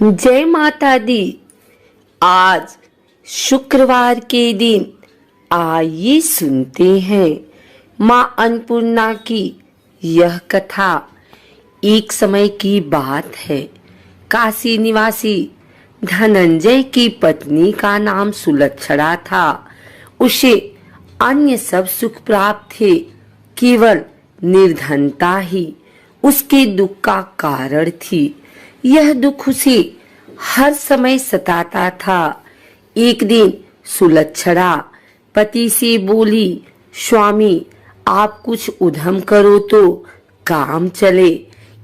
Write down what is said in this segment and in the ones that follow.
जय माता दी। आज शुक्रवार के दिन आइए सुनते हैं माँ अन्नपूर्णा की यह कथा। एक समय की बात है। काशी निवासी धनंजय की पत्नी का नाम सुलक्षणा था। उसे अन्य सब सुख प्राप्त थे, केवल निर्धनता ही उसके दुख का कारण थी। यह दुख उसे हर समय सताता था। एक दिन सुलक्षणा पति से बोली, स्वामी आप कुछ उद्यम करो तो काम चले।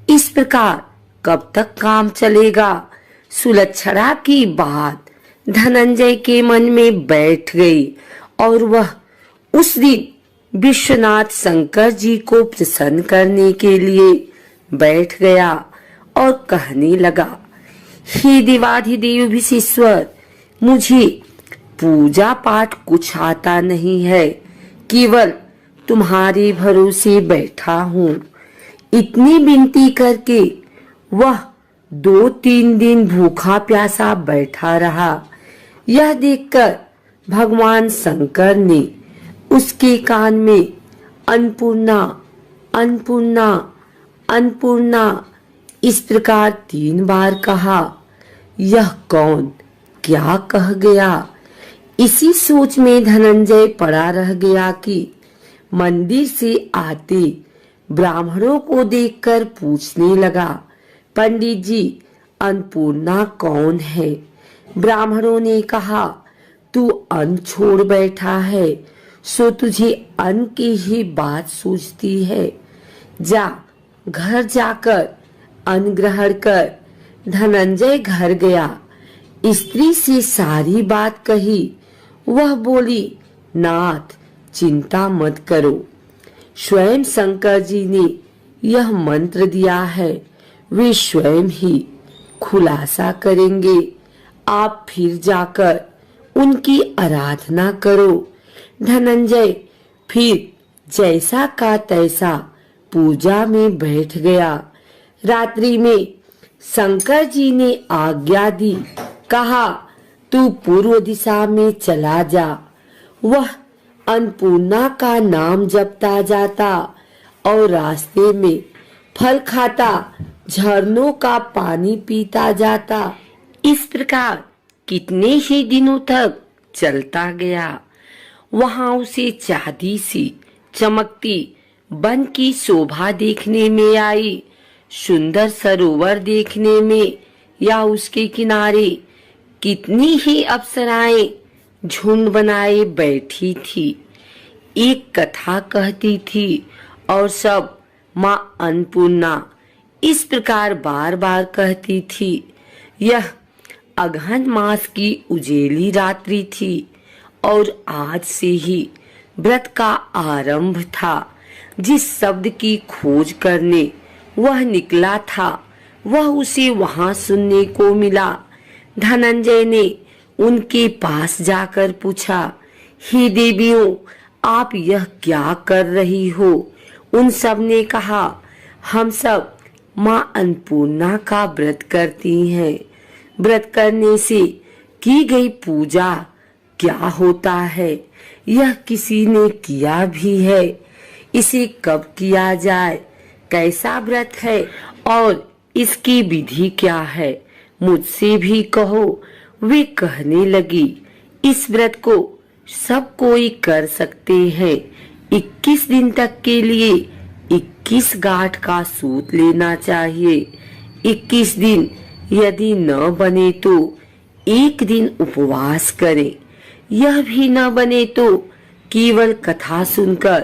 इस प्रकार कब तक काम चलेगा? सुलक्षणा की बात धनंजय के मन में बैठ गई और वह उस दिन विश्वनाथ शंकर जी को प्रसन्न करने के लिए बैठ गया और कहने लगा, हे देवाधिदेव विश्वेश्वर, मुझे पूजा पाठ कुछ आता नहीं है, केवल तुम्हारे भरोसे बैठा हूँ। इतनी विनती करके वह 2-3 दिन भूखा प्यासा बैठा रहा। यह देखकर भगवान शंकर ने उसके कान में अन्नपूर्णा अन्नपूर्णा अन्नपूर्णा इस प्रकार 3 बार कहा। यह कौन क्या कह गया? इसी सोच में धनंजय पड़ा रह गया कि मंदिर से आते ब्राह्मणों को देखकर पूछने लगा, पंडित जी अन्नपूर्णा कौन है? ब्राह्मणों ने कहा, तू अन्न छोड़ बैठा है, सो तुझे अन्न की ही बात सूझती है। जा घर जाकर अन्न ग्रहण कर। धनंजय घर गया, स्त्री से सारी बात कही। वह बोली, नाथ चिंता मत करो, स्वयं शंकर जी ने यह मंत्र दिया है, वे स्वयं ही खुलासा करेंगे। आप फिर जाकर उनकी आराधना करो। धनंजय फिर जैसा का तैसा पूजा में बैठ गया। रात्रि में शंकर जी ने आज्ञा दी, कहा तू पूर्व दिशा में चला जा। वह अन्नपूर्णा का नाम जपता जाता और रास्ते में फल खाता, झरनों का पानी पीता जाता। इस प्रकार कितने ही दिनों तक चलता गया। वहां उसे चांदी सी चमकती वन की शोभा देखने में आई। सुंदर सरोवर देखने में या उसके किनारे कितनी ही अप्सराएं झुंड बनाए बैठी थी। एक कथा कहती थी और सब माँ अन्नपूर्णा इस प्रकार बार बार कहती थी। यह अगहन मास की उजेली रात्रि थी और आज से ही व्रत का आरंभ था। जिस शब्द की खोज करने वह निकला था, वह उसे वहां सुनने को मिला। धनंजय ने उनके पास जाकर पूछा, हे देवियों, आप यह क्या कर रही हो? उन सब ने कहा, हम सब माँ अन्नपूर्णा का व्रत करती हैं। व्रत करने से की गई पूजा क्या होता है? यह किसी ने किया भी है? इसे कब किया जाए? कैसा व्रत है और इसकी विधि क्या है? मुझसे भी कहो। वे कहने लगी, इस व्रत को सब कोई कर सकते हैं। 21 दिन तक के लिए 21 गांठ का सूत लेना चाहिए। 21 दिन यदि न बने तो 1 दिन उपवास करें। यह भी न बने तो केवल कथा सुनकर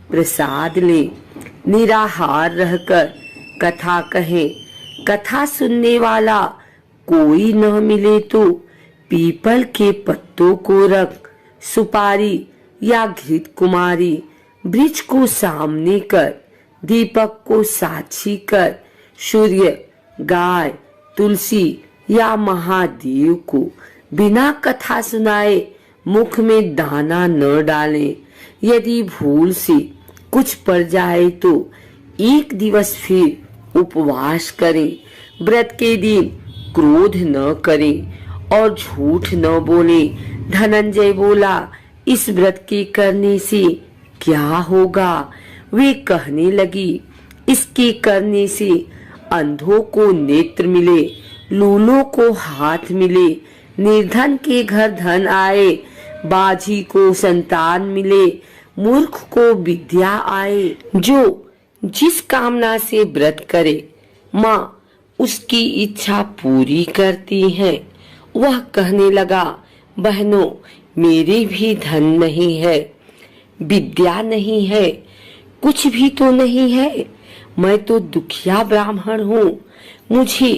प्रसाद लें। निराहार रहकर कथा कहें। कथा सुनने वाला कोई न मिले तो पीपल के पत्तों को रख, सुपारी या घृत कुमारी वृक्ष को सामने कर, दीपक को साक्षी कर, सूर्य, गाय, तुलसी या महादेव को बिना कथा सुनाए मुख में दाना न डालें। यदि भूल से कुछ पड़ जाए तो 1 दिवस फिर उपवास करें। व्रत के दिन क्रोध न करें और झूठ न बोले। धनंजय बोला, इस व्रत के करने से क्या होगा? वे कहने लगी, इसके करने से अंधों को नेत्र मिले, लूलों को हाथ मिले, निर्धन के घर धन आए, बाझी को संतान मिले, मूर्ख को विद्या आए। जो जिस कामना से व्रत करे माँ उसकी इच्छा पूरी करती है। वह कहने लगा, बहनों, मेरे भी धन नहीं है, विद्या नहीं है, कुछ भी तो नहीं है। मैं तो दुखिया ब्राह्मण हूँ, मुझे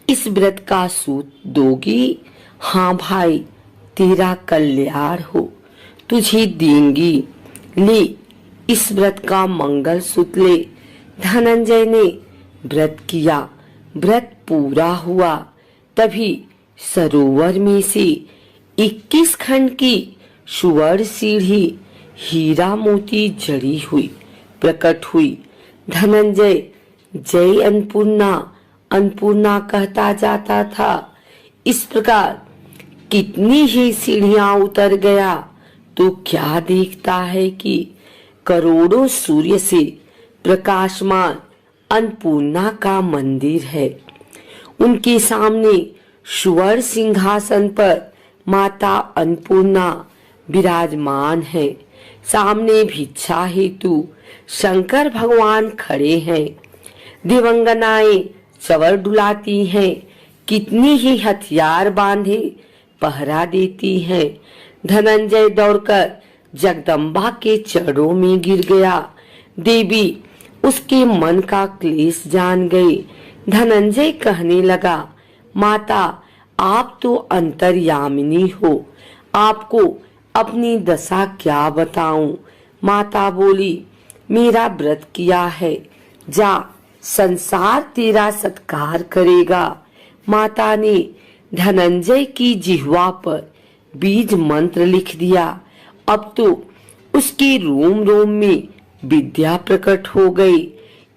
इस व्रत का सूत दोगी? हाँ भाई, तेरा कल्याण हो, तुझे देंगी। ले, इस व्रत का मंगल सूत्र ले। धनंजय ने व्रत किया, व्रत पूरा हुआ। तभी सरोवर में से 21 खंड की सुवर्ण सीढ़ी हीरा मोती जड़ी हुई प्रकट हुई। धनंजय जय अन्नपूर्णा अन्नपूर्णा कहता जाता था। इस प्रकार कितनी ही सीढ़ियां उतर गया तो क्या देखता है कि करोड़ों सूर्य से प्रकाशमान अन्नपूर्णा का मंदिर है। उनके सामने सुवर्ण सिंहासन पर माता अन्नपूर्णा विराजमान है। सामने भिक्षा हेतु शंकर भगवान खड़े हैं। दिवंगनाएं चवर डुलाती हैं, कितनी ही हथियार बांधे पहरा देती हैं। धनंजय दौड़कर जगदम्बा के चरणों में गिर गया। देवी उसके मन का क्लेश जान गई। धनंजय कहने लगा, माता, आप तो अंतर्यामिनी हो, आपको अपनी दशा क्या बताऊं? माता बोली, मेरा व्रत किया है, जा, संसार तेरा सत्कार करेगा। माता ने धनंजय की जिह्वा पर बीज मंत्र लिख दिया। अब तो उसके रोम रोम में विद्या प्रकट हो गई।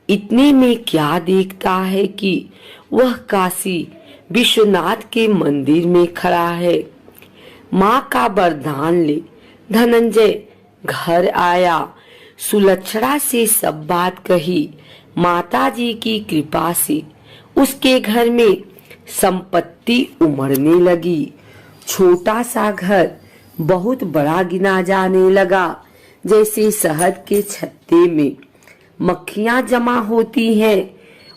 इतने में क्या देखता है कि वह काशी विश्वनाथ के मंदिर में खड़ा है। माँ का वरदान ले धनंजय घर आया। सुलक्षणा से सब बात कही। माताजी की कृपा से उसके घर में संपत्ति उमड़ने लगी। छोटा सा घर बहुत बड़ा गिना जाने लगा। जैसे शहद के छत्ते में मक्खियां जमा होती हैं,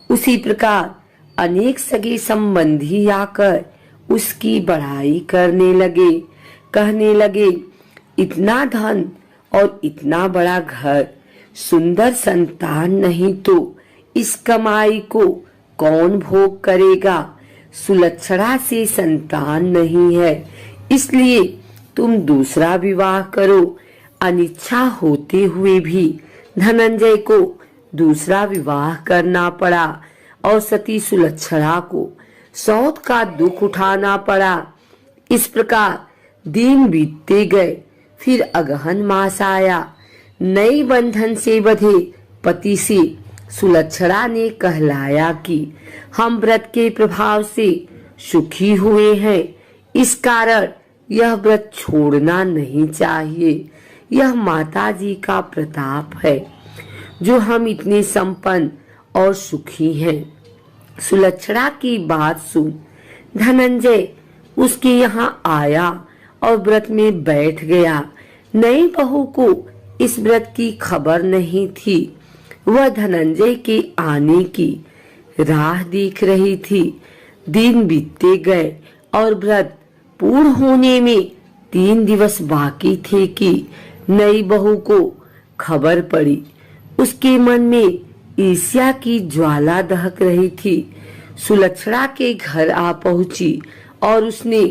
उसी प्रकार अनेक सगे संबंधी आकर उसकी बढ़ाई करने लगे। कहने लगे, इतना धन और इतना बड़ा घर, सुंदर संतान नहीं तो इस कमाई को कौन भोग करेगा? सुलक्षणा से संतान नहीं है, इसलिए तुम दूसरा विवाह करो। अनिच्छा होते हुए भी धनंजय को दूसरा विवाह करना पड़ा और सती सुलक्षणा को सौत का दुख उठाना पड़ा। इस प्रकार दिन बीतते गए। फिर अगहन मास आया। नई बंधन से बंधे पति से सुलक्षणा ने कहलाया कि हम व्रत के प्रभाव से सुखी हुए हैं, इस कारण यह व्रत छोड़ना नहीं चाहिए। यह माताजी का प्रताप है जो हम इतने संपन्न और सुखी हैं। सुलक्षणा की बात सुन धनंजय उसके यहाँ आया और व्रत में बैठ गया। नई बहू को इस व्रत की खबर नहीं थी। वह धनंजय के आने की राह देख रही थी। दिन बीतते गए और व्रत पूर्ण होने में 3 दिवस बाकी थे कि नई बहू को खबर पड़ी। उसके मन में ईर्ष्या की ज्वाला दहक रही थी। सुलक्षणा के घर आ पहुंची और उसने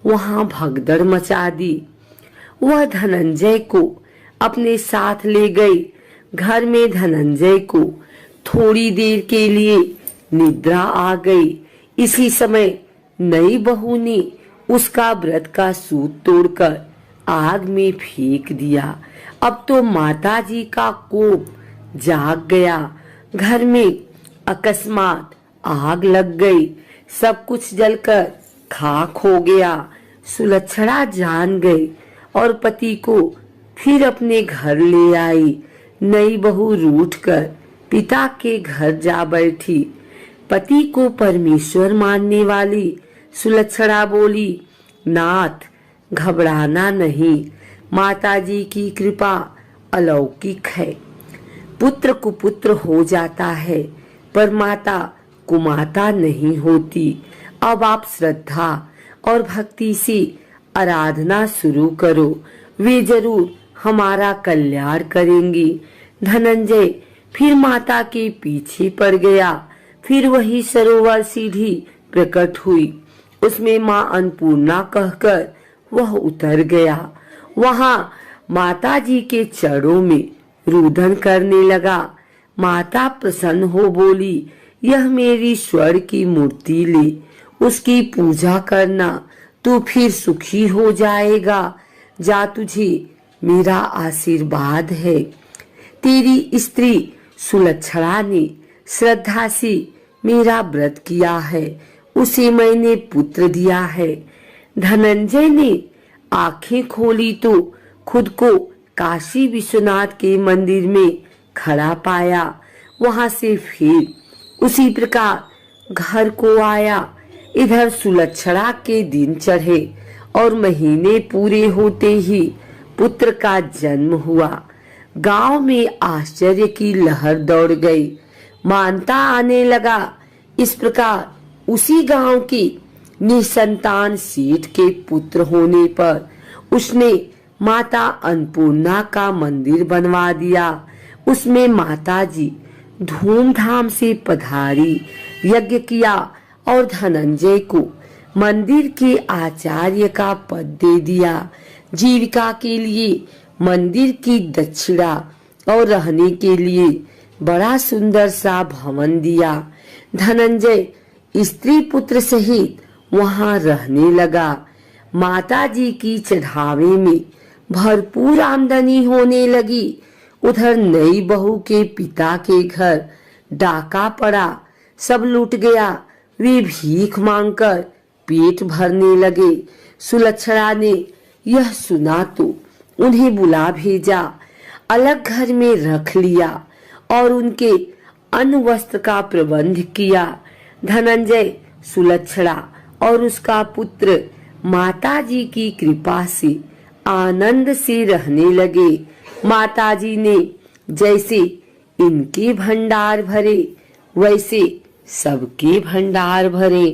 वहां भगदड़ मचा दी। वह धनंजय को अपने साथ ले गई। घर में धनंजय को थोड़ी देर के लिए निद्रा आ गई। इसी समय नई बहू ने उसका व्रत का सूत तोड़कर आग में फेंक दिया। अब तो माताजी का कोप जाग गया। घर में अकस्मात आग लग गई। सब कुछ जलकर खाक हो गया। सुलक्षणा जान गई और पति को फिर अपने घर ले आई। नई बहू रूठकर पिता के घर जा बैठी। पति को परमेश्वर मानने वाली सुलक्षणा बोली, नाथ घबराना नहीं, माताजी की कृपा अलौकिक है। पुत्र कुपुत्र हो जाता है पर माता कुमाता नहीं होती। अब आप श्रद्धा और भक्ति से आराधना शुरू करो, वे जरूर हमारा कल्याण करेंगी। धनंजय फिर माता के पीछे पड़ गया। फिर वही सरोवर सीढ़ी प्रकट हुई, उसमें माँ अन्नपूर्णा कहकर वह उतर गया। वहां माता जी के चरणों में रुदन करने लगा। माता प्रसन्न हो बोली, यह मेरी स्वर्ण की मूर्ति ले, उसकी पूजा करना, तू फिर सुखी हो जाएगा। जा, तुझे मेरा आशीर्वाद है। तेरी स्त्री सुलक्षणा ने श्रद्धा से मेरा व्रत किया है, उसे मैंने पुत्र दिया है। धनंजय ने आंखें खोली तो खुद को काशी विश्वनाथ के मंदिर में खड़ा पाया। वहां से फिर उसी प्रकार घर को आया। इधर सुलक्षणा के दिन चढ़े और महीने पूरे होते ही पुत्र का जन्म हुआ। गांव में आश्चर्य की लहर दौड़ गई, मानता आने लगा। इस प्रकार उसी गांव की निसंतान सेठ के पुत्र होने पर उसने माता अन्नपूर्णा का मंदिर बनवा दिया। उसमें माताजी धूमधाम से पधारी, यज्ञ किया और धनंजय को मंदिर के आचार्य का पद दे दिया। जीविका के लिए मंदिर की दक्षिणा और रहने के लिए बड़ा सुंदर सा भवन दिया। धनंजय स्त्री पुत्र सहित वहां रहने लगा। माताजी की चढ़ावे में भरपूर आमदनी होने लगी। उधर नई बहू के पिता के घर डाका पड़ा, सब लूट गया। वे भीख मांगकर पेट भरने लगे। सुलक्षणा ने यह सुना तो उन्हें बुला भेजा, अलग घर में रख लिया और उनके अन्न वस्त्र का प्रबंध किया। धनंजय, सुलक्षणा और उसका पुत्र माताजी की कृपा से आनंद से रहने लगे। माताजी ने जैसे इनके भंडार भरे वैसे सबके भंडार भरे।